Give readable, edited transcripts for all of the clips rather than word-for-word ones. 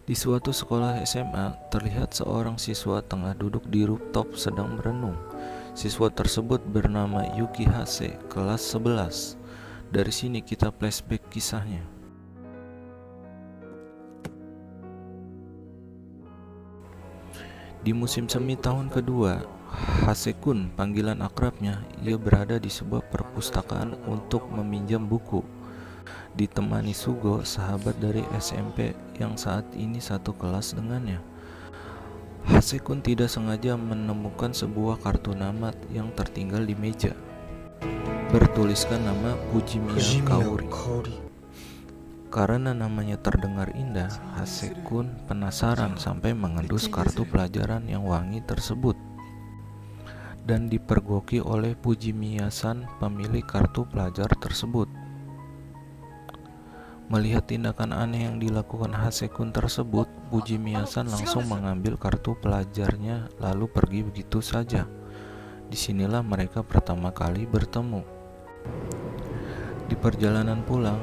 Di suatu sekolah SMA, terlihat seorang siswa tengah duduk di rooftop sedang merenung. Siswa tersebut bernama Yuki Hase, kelas 11. Dari sini kita flashback kisahnya. Di musim semi tahun kedua, Hase-kun, panggilan akrabnya, ia berada di sebuah perpustakaan untuk meminjam buku. Ditemani Sugo, sahabat dari SMP yang saat ini satu kelas dengannya. Hase-kun tidak sengaja menemukan sebuah kartu nama yang tertinggal di meja, bertuliskan nama Fujimiya Kaori. Karena namanya terdengar indah, Hase-kun penasaran sampai mengendus kartu pelajaran yang wangi tersebut dan dipergoki oleh Fujimiya-san, pemilik kartu pelajar tersebut. Melihat tindakan aneh yang dilakukan Hase-kun tersebut, Fujimiya-san langsung mengambil kartu pelajarnya lalu pergi begitu saja. Disinilah mereka pertama kali bertemu. Di perjalanan pulang,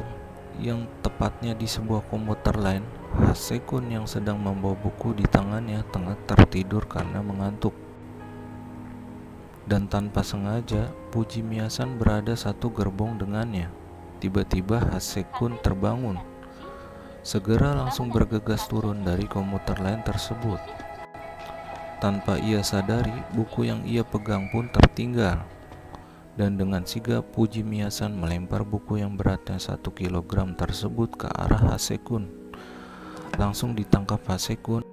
yang tepatnya di sebuah komuter lain, Hase-kun yang sedang membawa buku di tangannya tengah tertidur karena mengantuk. Dan tanpa sengaja, Fujimiya-san berada satu gerbong dengannya. Tiba-tiba Hase-kun terbangun. Segera langsung bergegas turun dari komuter lain tersebut. Tanpa ia sadari, buku yang ia pegang pun tertinggal. Dan dengan sigap Fujimiya-san melempar buku yang beratnya 1 kilogram tersebut ke arah Hase-kun. Langsung ditangkap Hase-kun.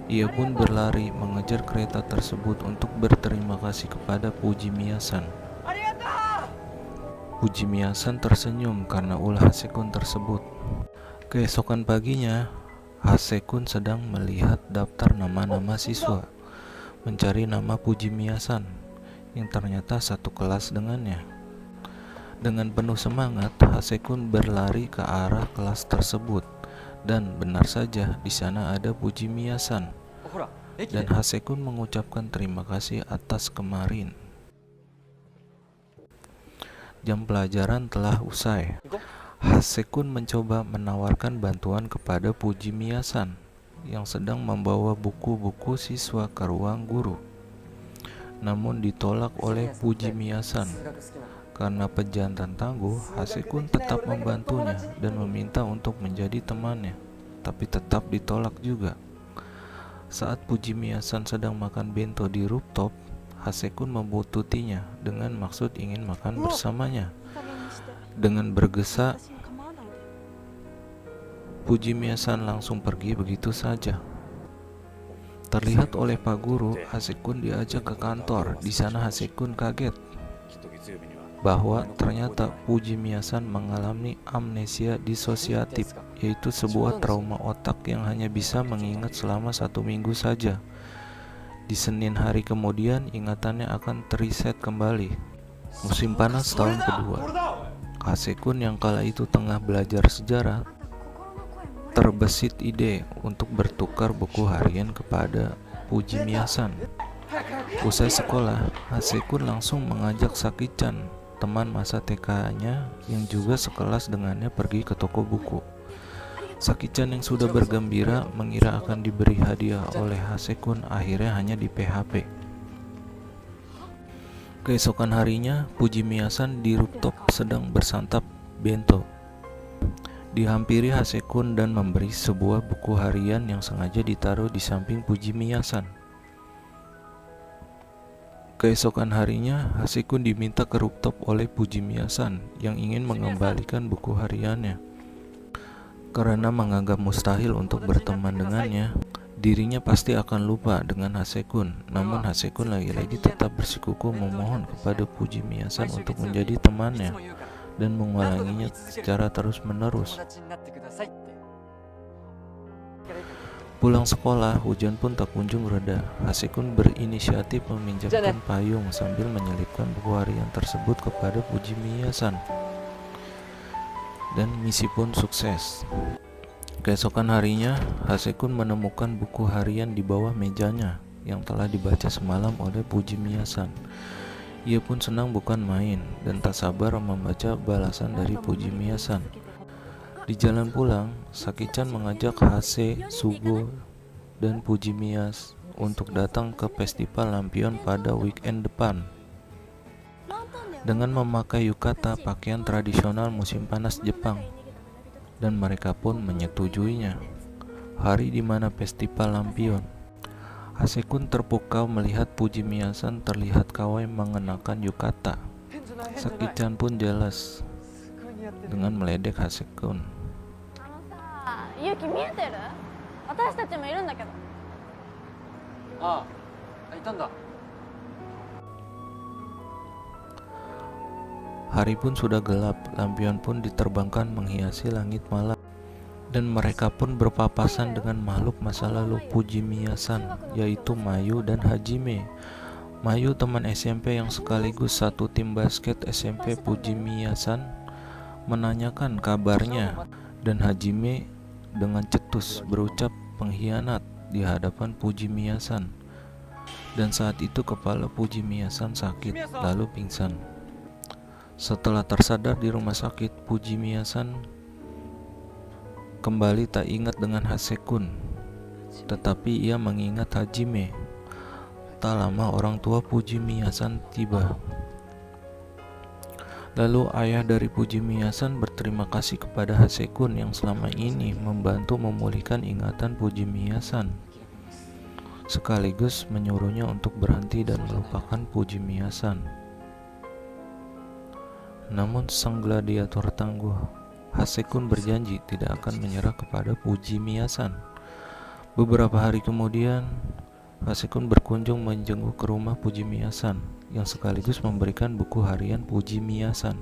Ia pun berlari mengejar kereta tersebut untuk berterima kasih kepada Fujimiya-san. Fujimiya-san tersenyum karena ulah Hase-kun tersebut. Keesokan paginya, Hase-kun sedang melihat daftar nama-nama siswa, mencari nama Fujimiya-san yang ternyata satu kelas dengannya. Dengan penuh semangat, Hase-kun berlari ke arah kelas tersebut. Dan benar saja, di sana ada Fujimiya-san. Dan Hase-kun mengucapkan terima kasih atas kemarin. Jam pelajaran telah usai. Hase-kun mencoba menawarkan bantuan kepada Fujimiya-san yang sedang membawa buku-buku siswa ke ruang guru. Namun ditolak oleh Fujimiya-san. Karena pejantan tangguh, Hase-kun tetap membantunya dan meminta untuk menjadi temannya, tapi tetap ditolak juga. Saat Fujimiya-san sedang makan bento di rooftop, Hase-kun membututinya dengan maksud ingin makan bersamanya. Dengan bergesa, Fujimiya-san langsung pergi begitu saja. Terlihat oleh Pak Guru, Hase-kun diajak ke kantor. Di sana Hase-kun kaget bahwa ternyata Fujimiya-san mengalami amnesia disosiatif, yaitu sebuah trauma otak yang hanya bisa mengingat selama 1 minggu saja. Di Senin hari kemudian, ingatannya akan terreset kembali. Musim panas tahun kedua. Hase-kun yang kala itu tengah belajar sejarah terbesit ide untuk bertukar buku harian kepada Fujimiya-san. Usai sekolah, Hase-kun langsung mengajak Saki-chan, teman masa TK-nya yang juga sekelas dengannya, pergi ke toko buku. Saki-chan yang sudah bergembira mengira akan diberi hadiah oleh Hase-kun akhirnya hanya di PHP. Keesokan harinya, Fujimiya-san di rooftop sedang bersantap bento. Dihampiri Hase-kun dan memberi sebuah buku harian yang sengaja ditaruh di samping Fujimiya-san. Keesokan harinya, Hase-kun diminta ke rooftop oleh Fujimiya-san yang ingin mengembalikan buku hariannya. Karena menganggap mustahil untuk berteman dengannya, dirinya pasti akan lupa dengan Hase-kun. Namun Hase-kun lagi-lagi tetap bersikukuh memohon kepada Fujimiya-san untuk menjadi temannya dan mengulanginya secara terus-menerus. Pulang sekolah, hujan pun tak kunjung reda. Hase-kun berinisiatif meminjamkan payung sambil menyelipkan buku harian tersebut kepada Fujimiya-san. Dan misi pun sukses. Keesokan harinya, Hase-kun menemukan buku harian di bawah mejanya yang telah dibaca semalam oleh Fujimiya-san. Ia pun senang bukan main dan tak sabar membaca balasan dari Fujimiya-san. Di jalan pulang, Saki-chan mengajak Hase, Sugo, dan Fujimiya untuk datang ke festival lampion pada weekend depan. Dengan memakai yukata, pakaian tradisional musim panas Jepang, dan mereka pun menyetujuinya. Hari di mana festival lampion, Hase-kun terpukau melihat Fujimiya-san terlihat kawai mengenakan yukata. Saki-chan pun jelas dengan meledek Hase-kun. Hari pun sudah gelap, lampion pun diterbangkan menghiasi langit malam. Dan mereka pun berpapasan dengan makhluk masa lalu Fujimiya-san, yaitu Mayu dan Hajime. Mayu teman SMP yang sekaligus satu tim basket SMP Fujimiya-san menanyakan kabarnya, dan Hajime dengan cetus berucap pengkhianat di hadapan Fujimiya-san. Dan saat itu kepala Fujimiya-san sakit lalu pingsan. Setelah tersadar di rumah sakit, Fujimiya-san kembali tak ingat dengan Hase-kun, tetapi ia mengingat Hajime. Tak lama orang tua Fujimiya-san tiba. Lalu ayah dari Fujimiya-san berterima kasih kepada Hase-kun yang selama ini membantu memulihkan ingatan Fujimiya-san, sekaligus menyuruhnya untuk berhenti dan melupakan Fujimiya-san. Namun sang gladiator tangguh, Hase-kun berjanji tidak akan menyerah kepada Fujimiya-san. Beberapa hari kemudian, Hase-kun berkunjung menjenguk ke rumah Fujimiya-san yang sekaligus memberikan buku harian Fujimiya-san.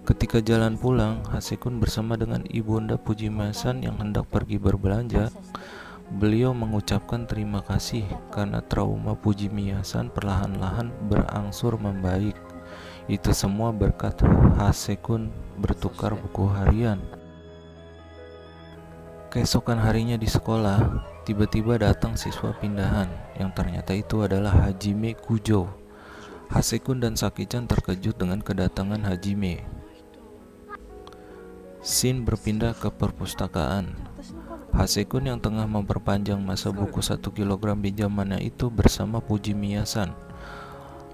Ketika jalan pulang, Hase-kun bersama dengan ibunda Fujimiya-san yang hendak pergi berbelanja. Beliau mengucapkan terima kasih karena trauma Fujimiya-san perlahan-lahan berangsur membaik. Itu semua berkat Hase-kun bertukar buku harian. Keesokan harinya di sekolah, tiba-tiba datang siswa pindahan yang ternyata itu adalah Hajime Kujo. Hase-kun dan Saki-chan terkejut dengan kedatangan Hajime. Scene berpindah ke perpustakaan. Hase-kun yang tengah memperpanjang masa buku 1 kilogram pinjamannya itu bersama Fujimiya-san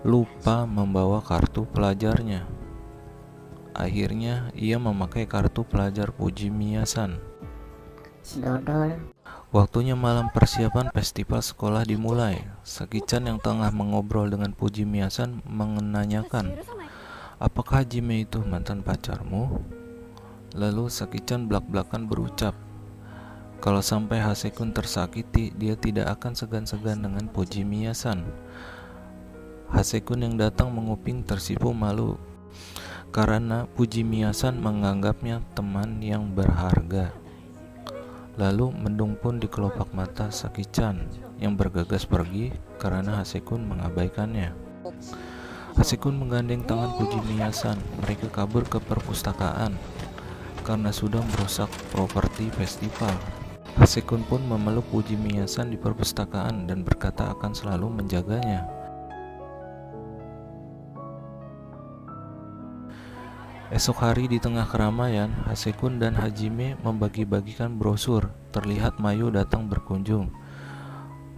lupa membawa kartu pelajarnya. Akhirnya ia memakai kartu pelajar Fujimiya-san. Waktunya malam persiapan festival sekolah dimulai. Saki-chan yang tengah mengobrol dengan Fujimiya-san menanyakan, "Apakah Hajime itu mantan pacarmu?" Lalu Saki-chan belak-belakan berucap, kalau sampai Hase-kun tersakiti, dia tidak akan segan-segan dengan Fujimiya-san. Hase-kun yang datang menguping tersipu malu karena Fujimiya-san menganggapnya teman yang berharga. Lalu mendung pun di kelopak mata Saki-chan yang bergegas pergi karena Hase-kun mengabaikannya. Hase-kun menggandeng tangan Fujimiya-san. Mereka kabur ke perpustakaan karena sudah merusak properti festival. Hase-kun pun memeluk Fujimiya-san di perpustakaan dan berkata akan selalu menjaganya. Esok hari di tengah keramaian, Hase-kun dan Hajime membagi-bagikan brosur. Terlihat Mayu datang berkunjung.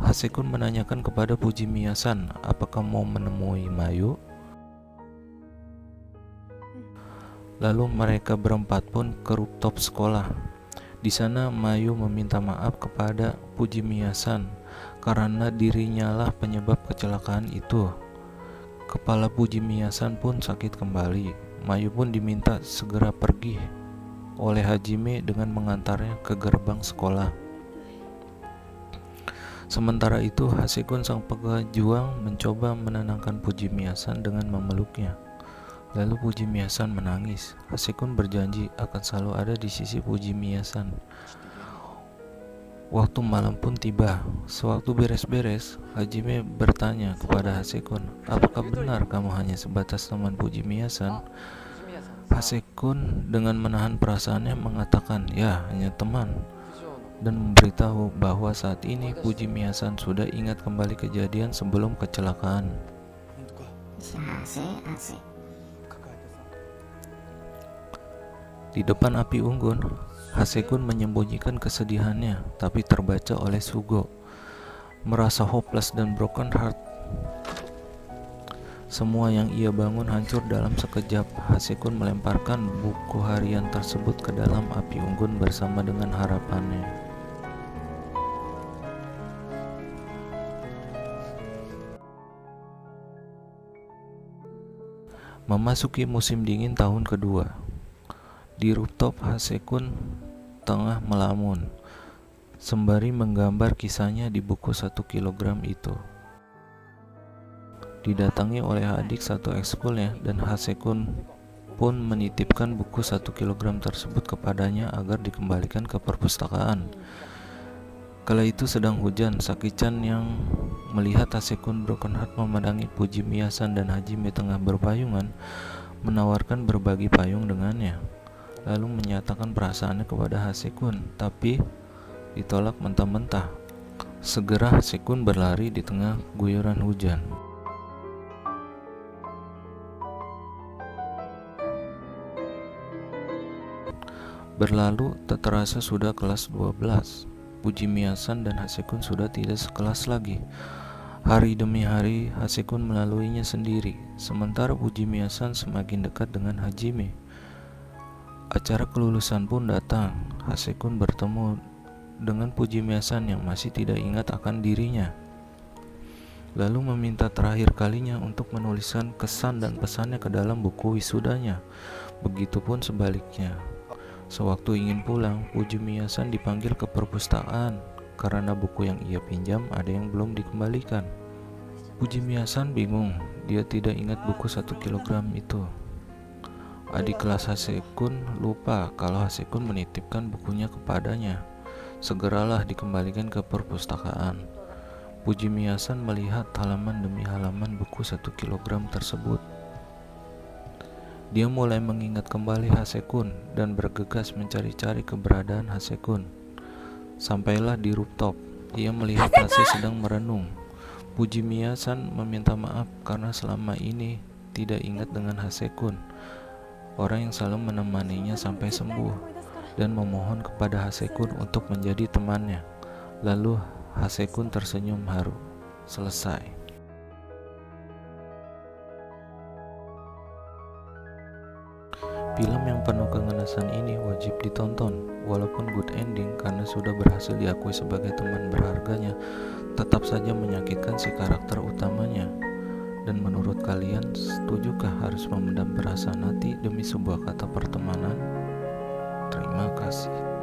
Hase-kun menanyakan kepada Fujimiya-san, apakah mau menemui Mayu? Lalu mereka berempat pun ke rooftop sekolah. Di sana Mayu meminta maaf kepada Fujimiya-san karena dirinya lah penyebab kecelakaan itu. Kepala Fujimiya-san pun sakit kembali. Mayu pun diminta segera pergi oleh Hajime dengan mengantarnya ke gerbang sekolah. Sementara itu, Hase-kun sang pejuang mencoba menenangkan Fujimiya-san dengan memeluknya. Lalu Fujimiya-san menangis. Hase-kun berjanji akan selalu ada di sisi Fujimiya-san. Waktu malam pun tiba. Sewaktu beres-beres, Hajime bertanya kepada Hase-kun, apakah benar kamu hanya sebatas teman Fujimiya-san? Hase-kun dengan menahan perasaannya mengatakan, ya, hanya teman. dan memberitahu bahwa saat ini Puji Miyasan sudah ingat kembali kejadian sebelum kecelakaan. Di depan api unggun, Hasekun menyembunyikan kesedihannya, tapi terbaca oleh Sugo. Merasa hopeless dan broken heart, semua yang ia bangun hancur dalam sekejap. Hasekun melemparkan buku harian tersebut ke dalam api unggun bersama dengan harapannya. Memasuki musim dingin tahun kedua. Di rooftop, Hasekun tengah melamun, sembari menggambar kisahnya di buku 1 kilogram itu. Didatangi oleh adik satu ekskulnya, dan Hasekun pun menitipkan buku 1 kilogram tersebut kepadanya agar dikembalikan ke perpustakaan. Kala itu sedang hujan. Saki-chan yang melihat Hasekun broken heart memandangi Puji Miyasan dan Hajime tengah berpayungan, menawarkan berbagi payung dengannya, lalu menyatakan perasaannya kepada Hasekun, tapi ditolak mentah-mentah. Segera Hasekun berlari di tengah guyuran hujan. Berlalu tak terasa sudah kelas 12. Puji Miyasan dan Hasekun sudah tidak sekelas lagi. Hari demi hari Hasekun melaluinya sendiri, sementara Puji Miyasan semakin dekat dengan Hajime. Acara kelulusan pun datang. Hasekun bertemu dengan Puji Miyasan yang masih tidak ingat akan dirinya, lalu meminta terakhir kalinya untuk menuliskan kesan dan pesannya ke dalam buku wisudanya. Begitupun sebaliknya. Sewaktu ingin pulang, Puji Miyasan dipanggil ke perpustakaan karena buku yang ia pinjam ada yang belum dikembalikan. Puji Miyasan bingung, dia tidak ingat buku 1 kilogram itu. Adik kelas Hasekun lupa kalau Hasekun menitipkan bukunya kepadanya. Segeralah dikembalikan ke perpustakaan. Puji Miyasan melihat halaman demi halaman buku 1 kilogram tersebut. Dia mulai mengingat kembali Hasekun dan bergegas mencari-cari keberadaan Hasekun. Sampailah di rooftop, ia melihat Hase sedang merenung. Puji Miyasan meminta maaf karena selama ini tidak ingat dengan Hasekun, orang yang selalu menemaninya sampai sembuh, dan memohon kepada Hasekun untuk menjadi temannya. Lalu Hasekun tersenyum haru. Selesai. Film yang penuh keganasan ini wajib ditonton. Walaupun good ending karena sudah berhasil diakui sebagai teman berharganya, tetap saja menyakitkan si karakter utamanya. Dan menurut kalian, setujukah harus memendam perasaan hati demi sebuah kata pertemanan? Terima kasih.